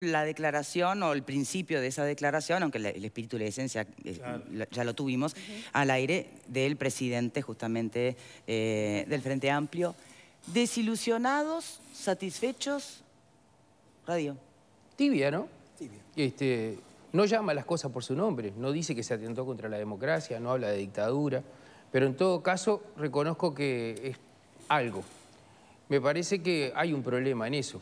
La declaración o el principio de esa declaración, aunque el espíritu y la esencia Claro. ya lo tuvimos, al aire del presidente justamente del Frente Amplio. ¿Desilusionados, satisfechos? Radio. Tibia, ¿no? Tibia. No llama las cosas por su nombre, no dice que se atentó contra la democracia, no habla de dictadura, pero en todo caso reconozco que es algo. Me parece que hay un problema en eso.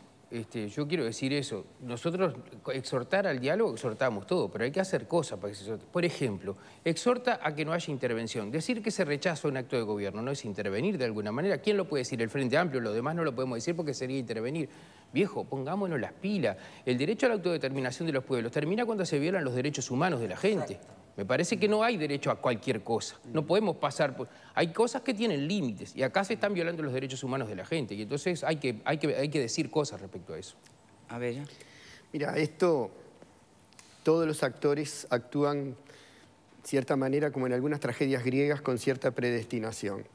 Yo quiero decir eso. Nosotros exhortar al diálogo, exhortamos todo, pero hay que hacer cosas para que se exhorte. Por ejemplo, exhorta a que no haya intervención. Decir que se rechaza un acto de gobierno no es intervenir de alguna manera. ¿Quién lo puede decir? El Frente Amplio, los demás no lo podemos decir porque sería intervenir. Viejo, pongámonos las pilas. El derecho a la autodeterminación de los pueblos termina cuando se violan los derechos humanos de la gente. Exacto. Me parece que no hay derecho a cualquier cosa. No podemos pasar por... Hay cosas que tienen límites y acá se están violando los derechos humanos de la gente y entonces hay que decir cosas respecto a eso. A ver. Mira, todos los actores actúan de cierta manera como en algunas tragedias griegas con cierta predestinación.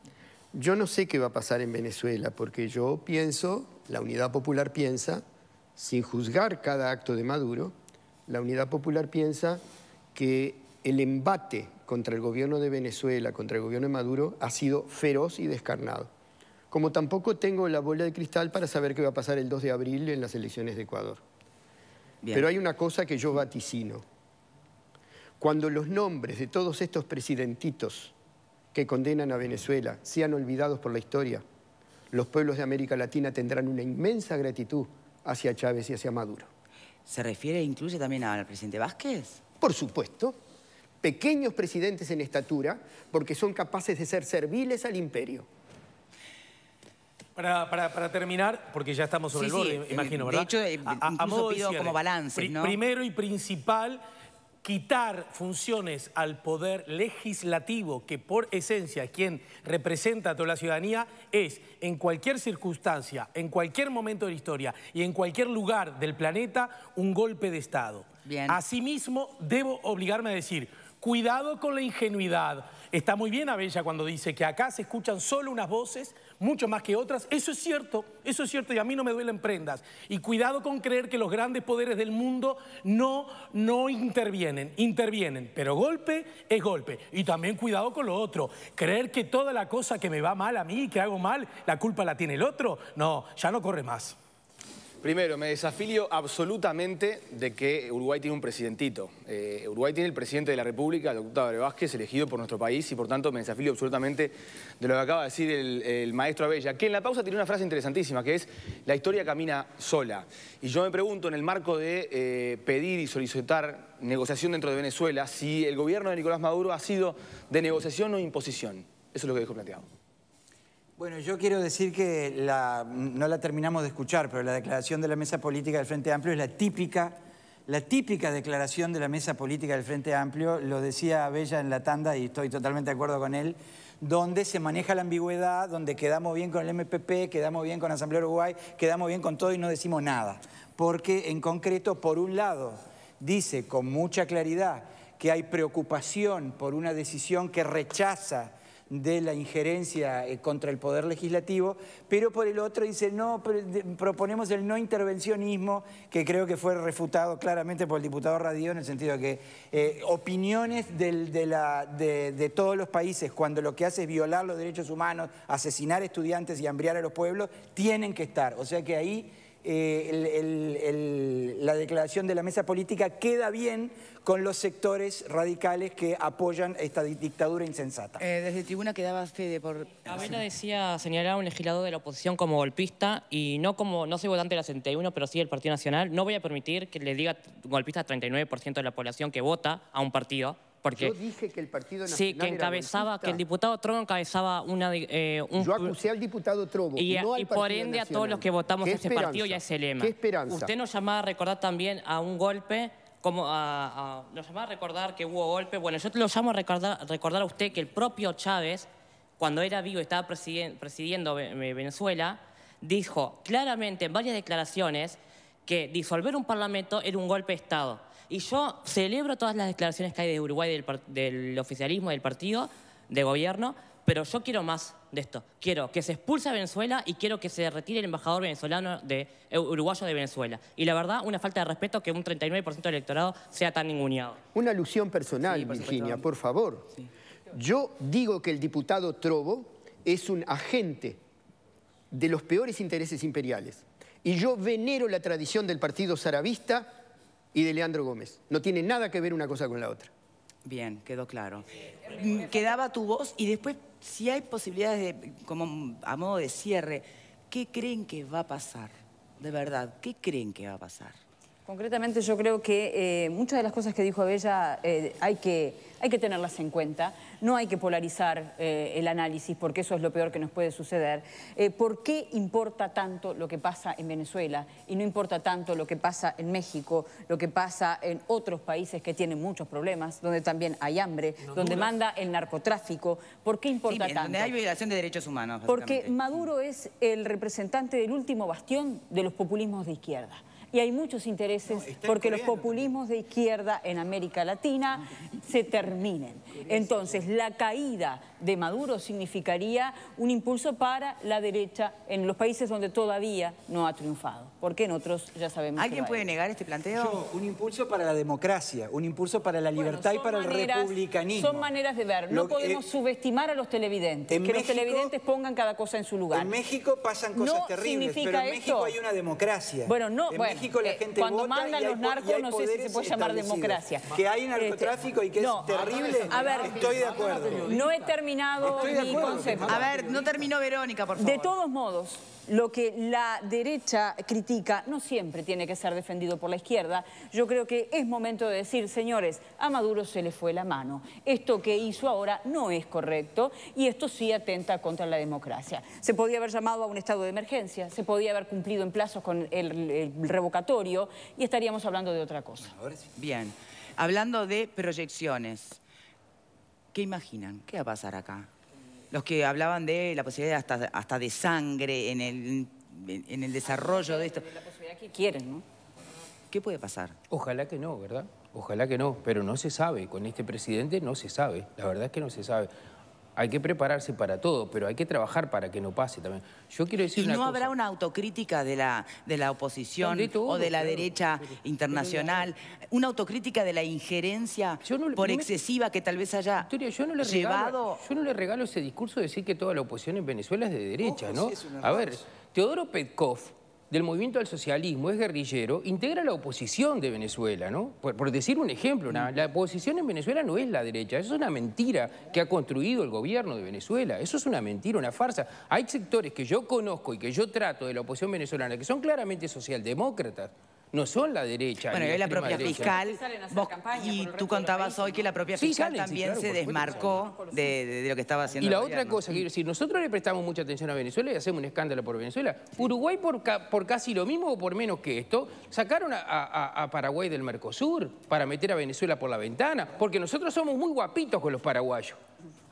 Yo no sé qué va a pasar en Venezuela porque yo pienso, la Unidad Popular piensa, sin juzgar cada acto de Maduro, la Unidad Popular piensa que el embate contra el gobierno de Venezuela, contra el gobierno de Maduro, ha sido feroz y descarnado. Como tampoco tengo la bola de cristal para saber qué va a pasar el 2 de abril en las elecciones de Ecuador. Bien. Pero hay una cosa que yo vaticino. Cuando los nombres de todos estos presidentitos que condenan a Venezuela sean olvidados por la historia, los pueblos de América Latina tendrán una inmensa gratitud hacia Chávez y hacia Maduro. ¿Se refiere, incluye también al presidente Vázquez? Por supuesto. Pequeños presidentes en estatura, porque son capaces de ser serviles al imperio. Para terminar, porque ya estamos sobre el borde, imagino, ¿verdad? De hecho, incluso pido como balance, ¿no? Primero y principal, quitar funciones al poder legislativo, que por esencia quien representa a toda la ciudadanía es, en cualquier circunstancia, en cualquier momento de la historia y en cualquier lugar del planeta, un golpe de Estado. Bien. Asimismo, debo obligarme a decir, cuidado con la ingenuidad. Está muy bien Abella cuando dice que acá se escuchan solo unas voces, mucho más que otras. Eso es cierto y a mí no me duelen prendas. Y cuidado con creer que los grandes poderes del mundo no intervienen. Pero golpe es golpe. Y también cuidado con lo otro. Creer que toda la cosa que me va mal a mí, que hago mal, la culpa la tiene el otro. No, ya no corre más. Primero, me desafío absolutamente de que Uruguay tiene un presidentito. Uruguay tiene el presidente de la República, el doctor Tabaré Vázquez, elegido por nuestro país y por tanto me desafío absolutamente de lo que acaba de decir el maestro Abella, que en la pausa tiene una frase interesantísima que es la historia camina sola. Y yo me pregunto en el marco de pedir y solicitar negociación dentro de Venezuela si el gobierno de Nicolás Maduro ha sido de negociación o imposición. Eso es lo que dejo planteado. Bueno, yo quiero decir que no la terminamos de escuchar, pero la declaración de la Mesa Política del Frente Amplio es la típica declaración de la Mesa Política del Frente Amplio, lo decía Abella en la tanda y estoy totalmente de acuerdo con él, donde se maneja la ambigüedad, donde quedamos bien con el MPP, quedamos bien con Asamblea Uruguay, quedamos bien con todo y no decimos nada. Porque en concreto, por un lado, dice con mucha claridad que hay preocupación por una decisión que rechaza de la injerencia contra el Poder Legislativo, pero por el otro dice, no, proponemos el no intervencionismo, que creo que fue refutado claramente por el diputado Radio, en el sentido de que opiniones de todos los países, cuando lo que hace es violar los derechos humanos, asesinar estudiantes y hambriar a los pueblos, tienen que estar. O sea que ahí la declaración de la Mesa Política queda bien con los sectores radicales que apoyan esta dictadura insensata. Desde tribuna quedaba Fede por... Abella decía señalar a un legislador de la oposición como golpista y no soy votante de la 61, pero sí del Partido Nacional. No voy a permitir que le diga golpista al 39% de la población que vota a un partido. Porque, yo dije que el Partido Nacional sí, que encabezaba, que el diputado Trovo encabezaba yo acusé al diputado Trovo y no al por ende a todos los que votamos a ese partido y a ese lema. ¿Qué esperanza? Usted nos llamaba a recordar también a un golpe, nos llamaba a recordar que hubo golpe. Bueno, yo te lo llamo a recordar a usted que el propio Chávez, cuando era vivo y estaba presidiendo Venezuela, dijo claramente en varias declaraciones que disolver un parlamento era un golpe de Estado. Y yo celebro todas las declaraciones que hay de Uruguay del oficialismo, del partido, de gobierno, Pero yo quiero más de esto. Quiero que se expulse a Venezuela y quiero que se retire el embajador venezolano uruguayo de Venezuela. Y la verdad, una falta de respeto que un 39% del electorado sea tan ninguneado. Una alusión personal, Sí, por Virginia, supuesto. por favor. Sí. Yo digo que el diputado Trovo es un agente de los peores intereses imperiales. Y yo venero la tradición del Partido Saravista y de Leandro Gómez. No tiene nada que ver una cosa con la otra. Bien, quedó claro. Quedaba tu voz y después, si hay posibilidades de, como a modo de cierre, ¿qué creen que va a pasar? De verdad, ¿qué creen que va a pasar? Concretamente yo creo que muchas de las cosas que dijo Bella hay que tenerlas en cuenta. No hay que polarizar el análisis porque eso es lo peor que nos puede suceder. ¿Por qué importa tanto lo que pasa en Venezuela y no importa tanto lo que pasa en México, lo que pasa en otros países que tienen muchos problemas, donde también hay hambre, donde manda el narcotráfico? ¿Por qué importa Sí, tanto? donde hay violación de derechos humanos, Porque básicamente. Maduro es el representante del último bastión de los populismos de izquierda. Y hay muchos intereses porque los populismos de izquierda en América Latina se terminen. Entonces, la caída de Maduro significaría un impulso para la derecha en los países donde todavía no ha triunfado. Porque en otros ya sabemos que ¿Alguien va a puede ir. negar este planteo? Un impulso para la democracia, un impulso para la libertad y para el republicanismo. Son maneras de ver. No podemos subestimar a los televidentes. en Que los México- televidentes pongan cada cosa en su lugar. En México pasan cosas No terribles, significa pero en México esto- hay una democracia. Bueno, no, en bueno, México la gente cuando vota mandan y hay los narcos, y hay no sé si se poderes puede llamar establecidos. democracia. Que hay narcotráfico y que no, es terrible, a ver, estoy de acuerdo. No he terminado Estoy de mi acuerdo. concepto. A ver, no terminó Verónica, por favor. De todos modos, lo que la derecha critica no siempre tiene que ser defendido por la izquierda. Yo creo que es momento de decir, señores, a Maduro se le fue la mano. Esto que hizo ahora no es correcto y esto sí atenta contra la democracia. Se podía haber llamado a un estado de emergencia, se podía haber cumplido en plazos con el revocatorio y estaríamos hablando de otra cosa. Bien. Hablando de proyecciones, ¿qué imaginan? ¿Qué va a pasar acá? Los que hablaban de la posibilidad hasta de sangre en el desarrollo de esto. La posibilidad que quieren, ¿no? ¿Qué puede pasar? Ojalá que no, ¿verdad? Ojalá que no, pero no se sabe. Con este presidente no se sabe. La verdad es que no se sabe. Hay que prepararse para todo, pero hay que trabajar para que no pase también. Yo quiero decir ¿Y una no cosa. habrá una autocrítica de la oposición De todo, o de la claro. derecha internacional? ¿Una autocrítica de la injerencia por excesiva que tal vez haya Victoria, yo no le regalo ese discurso de decir que toda la oposición en Venezuela es de derecha, ¿no? sí, es un error. A ver, Teodoro Petkov, del movimiento al socialismo, es guerrillero, integra la oposición de Venezuela, ¿no? Por decir un ejemplo, la oposición en Venezuela no es la derecha, eso es una mentira que ha construido el gobierno de Venezuela, eso es una mentira, una farsa. Hay sectores que yo conozco y que yo trato de la oposición venezolana que son claramente socialdemócratas, no son la derecha. Bueno, ni y la extrema propia derecha. fiscal, Salen a hacer vos- campaña por y el resto tú de contabas los hoy que la propia Sí, fiscal salen, sí, también claro, se por supuesto, desmarcó de lo que estaba haciendo Y la el otra gobierno. cosa, quiero decir, nosotros le prestamos mucha atención a Venezuela y hacemos un escándalo por Venezuela. Uruguay por casi lo mismo o por menos que esto, sacaron a Paraguay del Mercosur para meter a Venezuela por la ventana, porque nosotros somos muy guapitos con los paraguayos.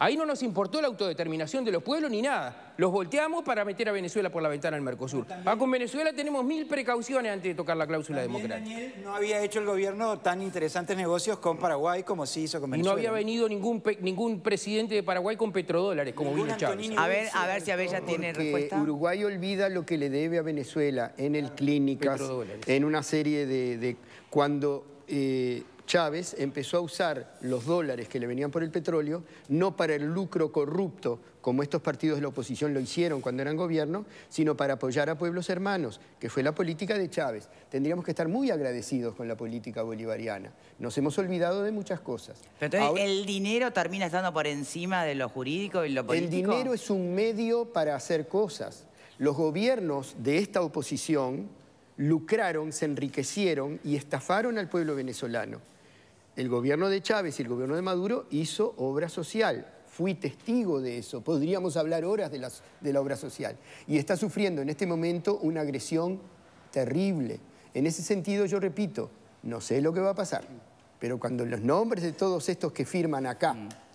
Ahí no nos importó la autodeterminación de los pueblos ni nada. Los volteamos para meter a Venezuela por la ventana al Mercosur. Con Venezuela tenemos 1000 precauciones antes de tocar la cláusula democrática. Daniel, no había hecho el gobierno tan interesantes negocios con Paraguay como sí hizo con Y no Venezuela. había venido ningún presidente de Paraguay con petrodólares, como Ningún vino Chávez. Antonini A ver si Abella tiene Porque respuesta. Uruguay olvida lo que le debe a Venezuela en el Clínicas, Petrodólares. en una serie de cuando Chávez empezó a usar los dólares que le venían por el petróleo, no para el lucro corrupto, como estos partidos de la oposición lo hicieron cuando eran gobierno, sino para apoyar a pueblos hermanos, que fue la política de Chávez. Tendríamos que estar muy agradecidos con la política bolivariana. Nos hemos olvidado de muchas cosas. Pero entonces, Ahora- ¿el dinero termina estando por encima de lo jurídico y lo político? El dinero es un medio para hacer cosas. Los gobiernos de esta oposición lucraron, se enriquecieron y estafaron al pueblo venezolano. El gobierno de Chávez y el gobierno de Maduro hizo obra social. Fui testigo de eso. Podríamos hablar horas de la obra social. Y está sufriendo en este momento una agresión terrible. En ese sentido, yo repito, no sé lo que va a pasar, pero cuando los nombres de todos estos que firman acá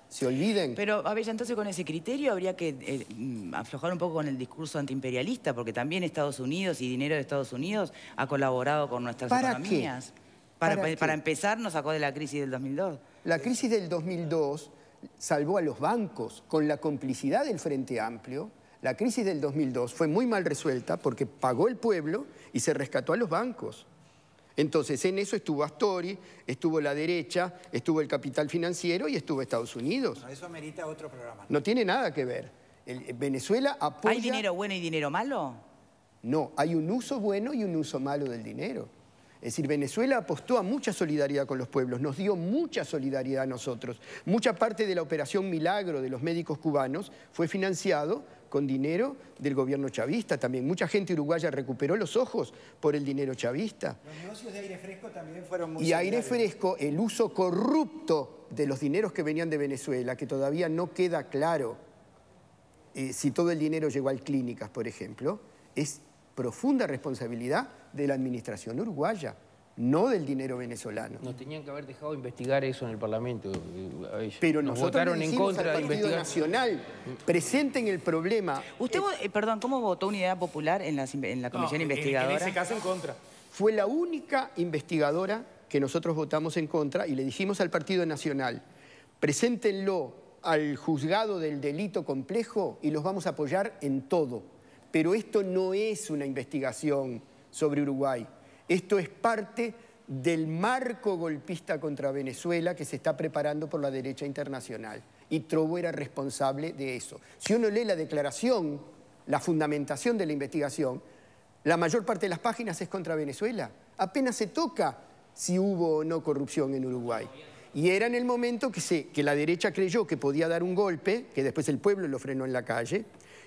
se olviden... Pero, Abella, entonces con ese criterio habría que aflojar un poco con el discurso antiimperialista, porque también Estados Unidos y dinero de Estados Unidos ha colaborado con nuestras ¿Para economías. qué? ¿Para qué? Para empezar, nos sacó de la crisis del 2002. La crisis del 2002 salvó a los bancos con la complicidad del Frente Amplio. La crisis del 2002 fue muy mal resuelta porque pagó el pueblo y se rescató a los bancos. Entonces, en eso estuvo Astori, estuvo la derecha, estuvo el capital financiero y estuvo Estados Unidos. No, eso amerita otro programa. No tiene nada que ver. Venezuela apoya... ¿Hay dinero bueno y dinero malo? No, hay un uso bueno y un uso malo del dinero. Es decir, Venezuela apostó a mucha solidaridad con los pueblos, nos dio mucha solidaridad a nosotros. Mucha parte de la operación Milagro de los médicos cubanos fue financiado con dinero del gobierno chavista también. Mucha gente uruguaya recuperó los ojos por el dinero chavista. Los negocios de Aire Fresco también fueron muy Y Aire solidarios. Fresco, el uso corrupto de los dineros que venían de Venezuela, que todavía no queda claro si todo el dinero llegó al Clínicas, por ejemplo, es profunda responsabilidad de la administración uruguaya, no del dinero venezolano. Nos tenían que haber dejado investigar eso en el Parlamento. Pero nos nosotros votaron le en dijimos contra al de Partido investigar. Nacional, presenten el problema. Usted, perdón, ¿cómo votó Unidad Popular en la comisión investigadora? En ese caso, en contra. Fue la única investigadora que nosotros votamos en contra y le dijimos al Partido Nacional, preséntenlo al juzgado del delito complejo y los vamos a apoyar en todo. Pero esto no es una investigación sobre Uruguay. Esto es parte del marco golpista contra Venezuela que se está preparando por la derecha internacional. Y Trovo era responsable de eso. Si uno lee la declaración, la fundamentación de la investigación, la mayor parte de las páginas es contra Venezuela. Apenas se toca si hubo o no corrupción en Uruguay. Y era en el momento que la derecha creyó que podía dar un golpe, que después el pueblo lo frenó en la calle,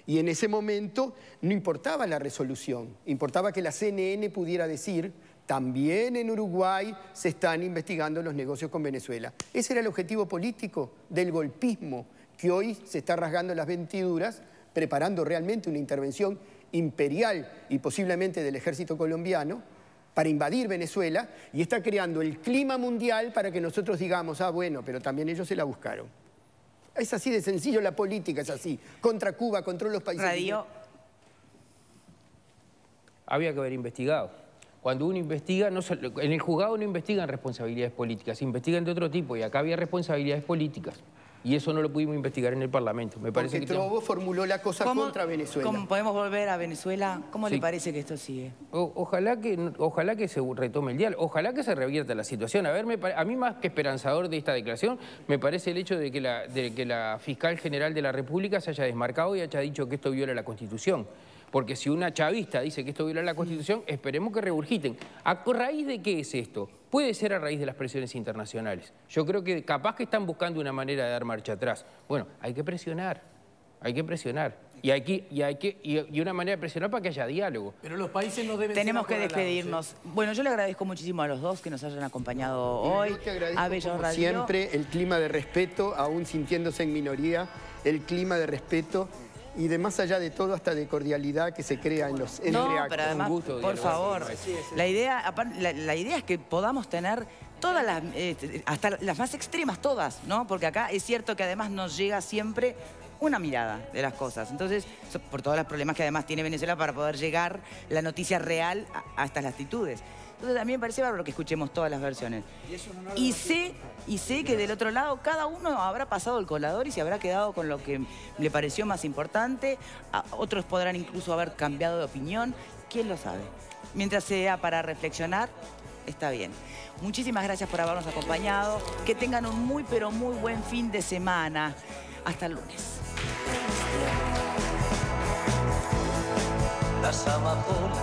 y en ese momento no importaba la resolución, importaba que la CNN pudiera decir, también en Uruguay se están investigando los negocios con Venezuela. Ese era el objetivo político del golpismo, que hoy se está rasgando las vestiduras, preparando realmente una intervención imperial y posiblemente del ejército colombiano para invadir Venezuela, y está creando el clima mundial para que nosotros digamos, ah, bueno, pero también ellos se la buscaron. Es así de sencillo, la política es así. Contra Cuba, contra los países... Radio. Había que haber investigado. Cuando uno investiga, en el juzgado no investigan responsabilidades políticas, investigan de otro tipo, y acá había responsabilidades políticas. Y eso no lo pudimos investigar en el Parlamento. Me parece Porque que Trovo formuló la cosa contra Venezuela. ¿Cómo podemos volver a Venezuela? ¿Cómo le parece que esto sigue? Ojalá que se retome el diálogo, ojalá que se revierta la situación. A ver, a mí más que esperanzador de esta declaración, me parece el hecho de que la fiscal general de la República se haya desmarcado y haya dicho que esto viola la Constitución. Porque si una chavista dice que esto viola la Constitución, esperemos que regurgiten. ¿A raíz de qué es esto? Puede ser a raíz de las presiones internacionales. Yo creo que capaz que están buscando una manera de dar marcha atrás. Bueno, hay que presionar, hay que presionar. Y una manera de presionar para que haya diálogo. Pero los países no deben Tenemos ser que acorralados, despedirnos. Bueno, yo le agradezco muchísimo a los dos que nos hayan acompañado hoy. Yo te agradezco, a Bello como Radio. siempre, el clima de respeto, aún sintiéndose en minoría, el clima de respeto y de más allá de todo, hasta de cordialidad que se crea en los No, pero además, gusto por dialogar. favor, la idea es que podamos tener todas las, hasta las más extremas todas, ¿no? Porque acá es cierto que además nos llega siempre una mirada de las cosas. Entonces, por todos los problemas que además tiene Venezuela para poder llegar la noticia real a estas latitudes. Entonces, a mí me parece bárbaro que escuchemos todas las versiones. Y sé que del otro lado cada uno habrá pasado el colador y se habrá quedado con lo que le pareció más importante. Otros podrán incluso haber cambiado de opinión. ¿Quién lo sabe? Mientras sea para reflexionar, está bien. Muchísimas gracias por habernos acompañado. Que tengan un muy, pero muy buen fin de semana. Hasta el lunes. Las amapolas